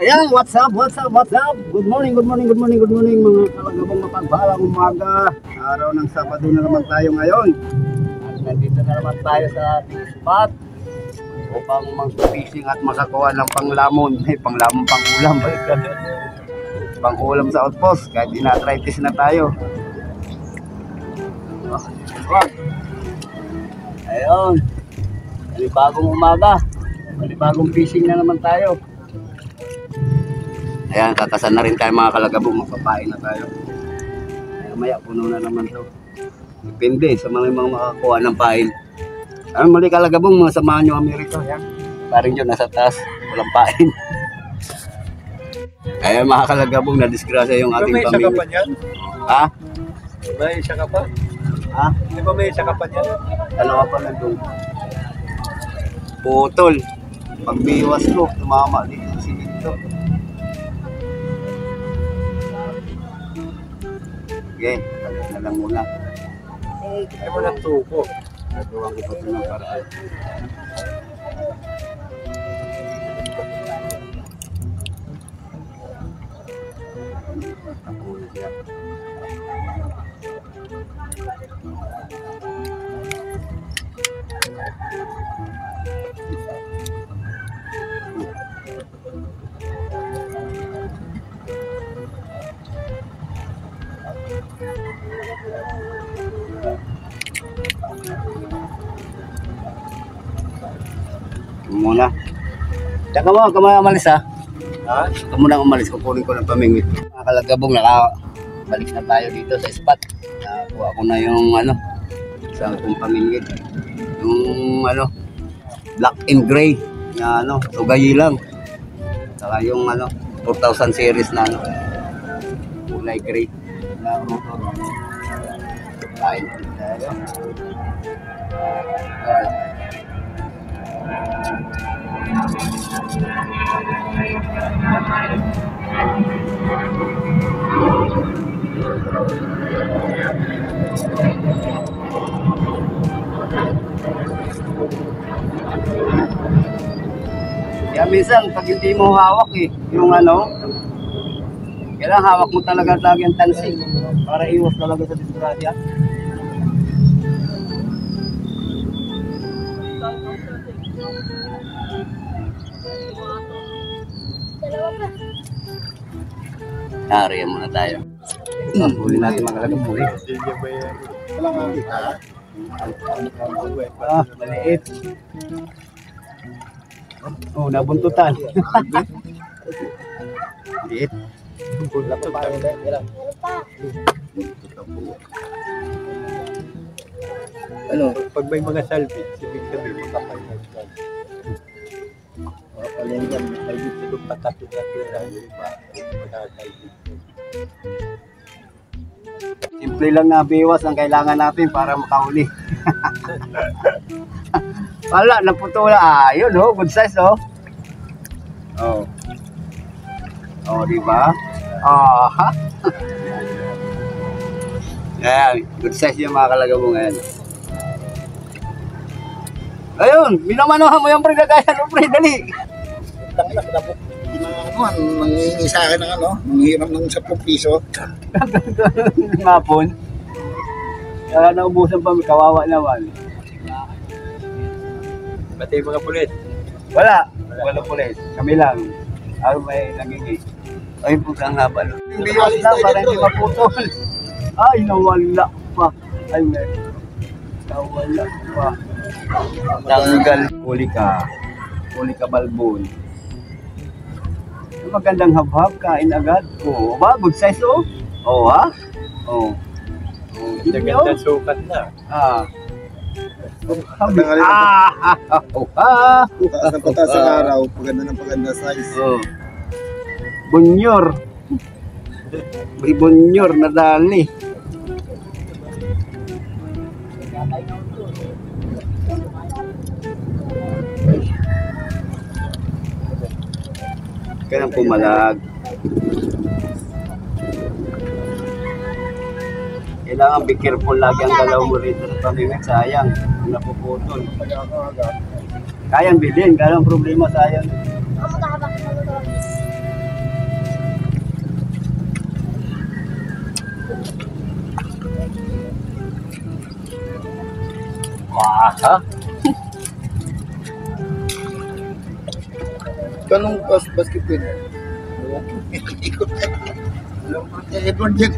Ayan, what's up? Good morning mga kalagabong mapagpalang umaga. Araw ng Sabado na naman tayo ngayon. At nandito na naman tayo sa ating spot upang mag-fishing at makakuha ng panglamon. Panglamon, pangulam. Pangulam sa outpost kahit ina-arthritis na tayo. Ayun. Bagong umaga. Bagong fishing na naman tayo. Ayan, kakasan na rin tayo mga kalagabong, magpapain na tayo. Ayan, maya, puno na naman to. Depende sa mga makakuha ng pain. Ayan, mali kalagabong, mga samahan nyo kami rito. Ayan, paring dyan, nasa taas, walang pain. Ayan mga kalagabong, na-disgrasya yung ating pamilya. May isa ka pa niyan? Ha? May isa ka pa? Ha? Di ba may isa ka pa niyan? Dalawa pa lang doon. Putol. Pagbiwas ko, tumama dito si Dito. Okay, tagal na lang muna. Ay mo ng tuko. Nagawa ko pa ito ng paraan. Ako na siya. Muna. Tsaka mo, umalis ha? Ha? Ikaw muna umalis, kukunin ko ng pamingwit. Mga kalagabong, balik na tayo dito sa spot. Nakuha ko na yung isang kong pamingwit. Yung black and gray na tugayi lang. Saka yung 4000 series na kulay gray na rotor. Kain tayo. Kaya minsan pag hindi mo hawak yung kailangan hawak mo talaga lagi ang tansig para iwas talaga sa disgrasya. Ariyan muna tayo. Huli natin mga kalagabong. Maliit. Oh, nabuntutan. Maliit. Pag may mga salvage, ibig sabihin makapal na siya. Makapalin yan, salvage ito patapit na pera, yung iba, salvage. Simple lang na biwas ang kailangan natin para makahuli. Wala, naputula. Ayun good size Oh, di ba? Ha? Ayan, good size yung mga kalagabong ngayon. Ayun, minamanuhan mo yung pre na kaya pre, dali. Mangingi sa akin ng manghiram ng 10 piso. Mapon. Kaya naubusan pa, kawawa naman. Pati yung mga pulis. Wala pulis. Kami lang. May nangingi. Ay, pugang haba. Biwas na para hindi maputol. Ay, nawala pa. Ay, nawala pa. Tanggal. Huli ka balbon. Magandang habhab, kain agad. Good size ha? Ganda sukat na. Ang pataas sa araw, paganda size. Bunyor. May bunyor na dali. Kailang pumalag. Kailangan be careful lagi ang galaw mo rito sa pamingwit, sayang, napuputol. Kayang bilhin, kaya ang problema sayang. Ha? Kanong basketball? Ikot na. Edward yan.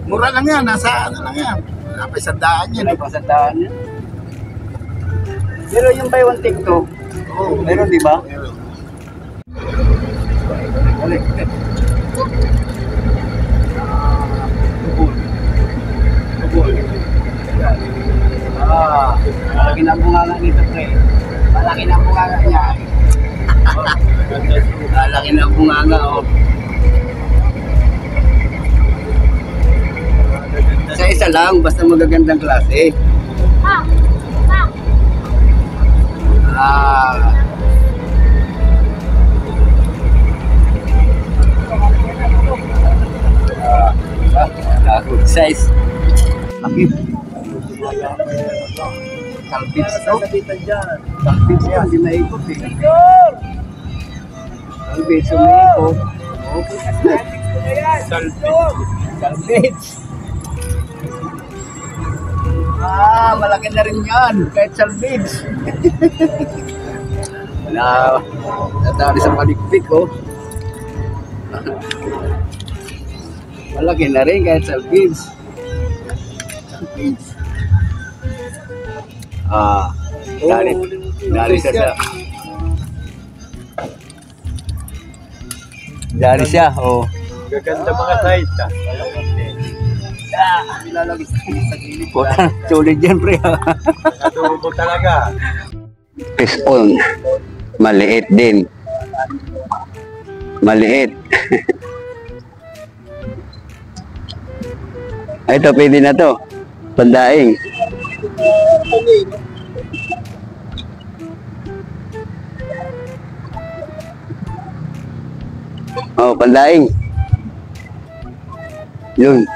Mura lang yan, nasa ano lang yan. Napay sandaan yan. May pasandaan yun. Pero yung buy one take two, Oo, meron di ba? meron. Balik. Malaki na ang bunganga nito, pre. Malaki na ang bunganga niya. Malaki na ang bunganga, oh. Sa isa lang, basta magagandang klase. Ah. Good size. Laki. Kalpits to. Kalpits yan, hindi maikot eh. Kalpits, umiikot. Kalpits. Ah, malaki na rin yan. Kahit salvage. Natari sa palikpik, oh. Malaki na rin kahit salvage. Salvage. Ah, dari siya. Dari siya, oh. Gaganda mga size ka. Ilalagay sa gilid. Sulit yan, pre. Nakaturo mo talaga. Fish on. Maliit din. Maliit. Ito, pwede na to. Pandaing. Oh, pandaing. Yun.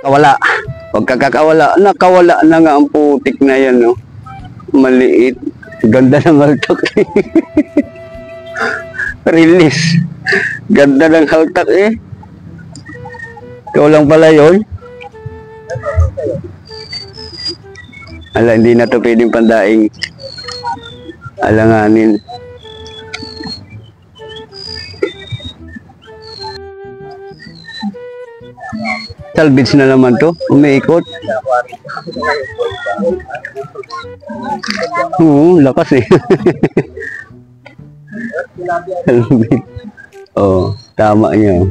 Kawala. Huwag kakakawala. Nakawala na nga ang putik na yan, no? Maliit. Ganda ng haltak eh. Release. Ganda ng haltak eh. Ikaw lang pala yun. Ala, hindi na to pwedeng pandaing. Alanganin. Salvage na naman to. Umiikot. Oo, lakas eh. Salvage. Oh, tama niya.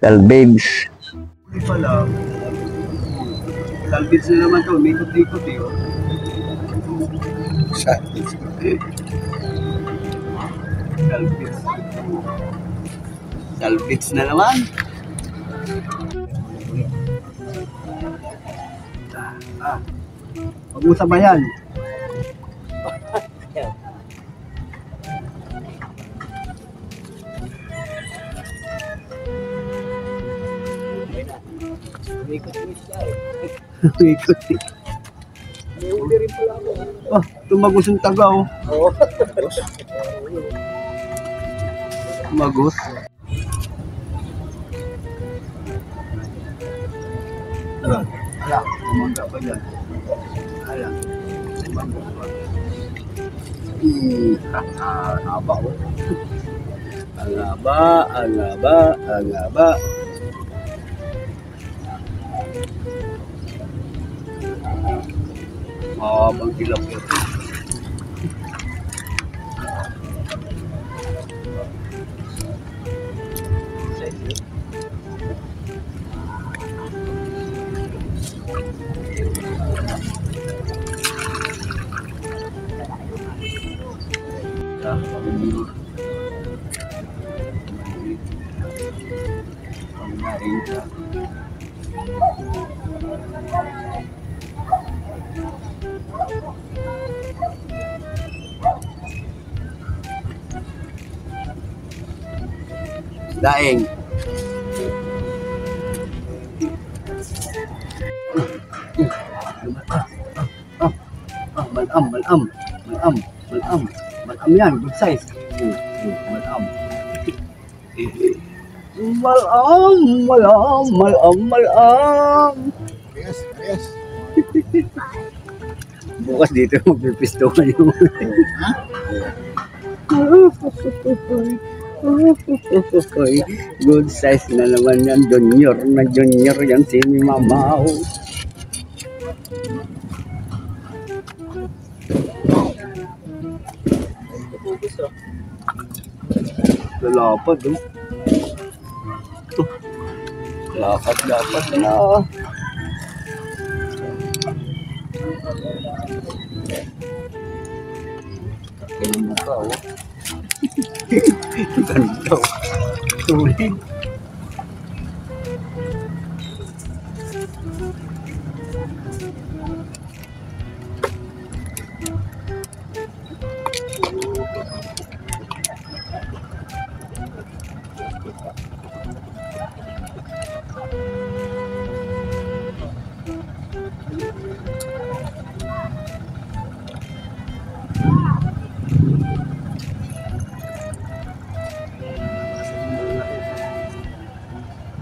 Salvage. Hindi pala. Salvage na naman to. Umiikot-ikot eh. Salvage. Salvage na naman. Huwag mo sabayan. Ikot eh. Oh, tumagos yung taga oh. Tumagos. Ala, umangga pa dyan. Ala, umangga pa. Haba oh. Ang haba, ang haba, ang haba. Mahabang kilap yun. Daing. Malam yan, good size. Malam. Malam, malam, malam, malam. Yes, yes. Bukas dito magpipisto kayo. Ha? Good size na naman yan. Junior na junior yan si Mamaw. Lalapad oh. Lapad na. Kaya mo ka oh. Ganda oh. Tulig.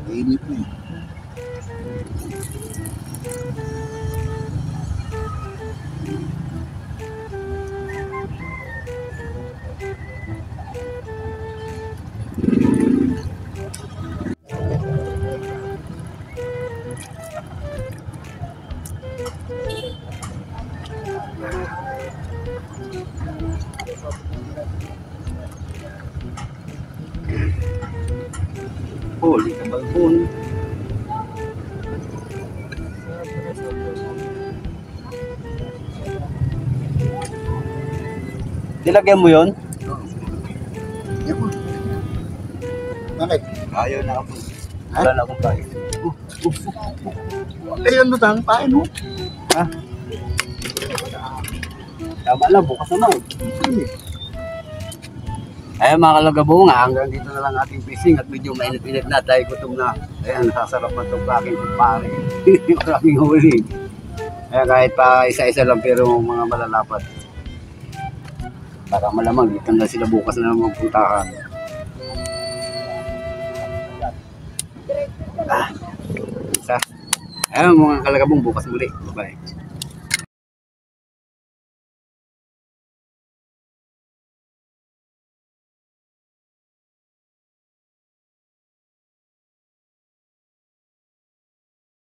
Mainit na eh. Holy kabalbon. Nilagyan mo yun? Yan po. Bakit? Ayaw na ako. Wala na akong kain. Ayun mo tang pain mo. Ha? Tama lang, bukas naman. Ay mga kalagabong, hanggang dito na lang ating fishing at medyo mainit-init na tayo gutom na. Ayan, sasarap na itong aking kumpare. Maraming huli. Kaya kahit pa isa-isa lang pero mga malalapat. Baka malamang dito na sila bukas na lang magpuntahan. Isa. Ayan mga kalagabong, bukas muli. Bye-bye.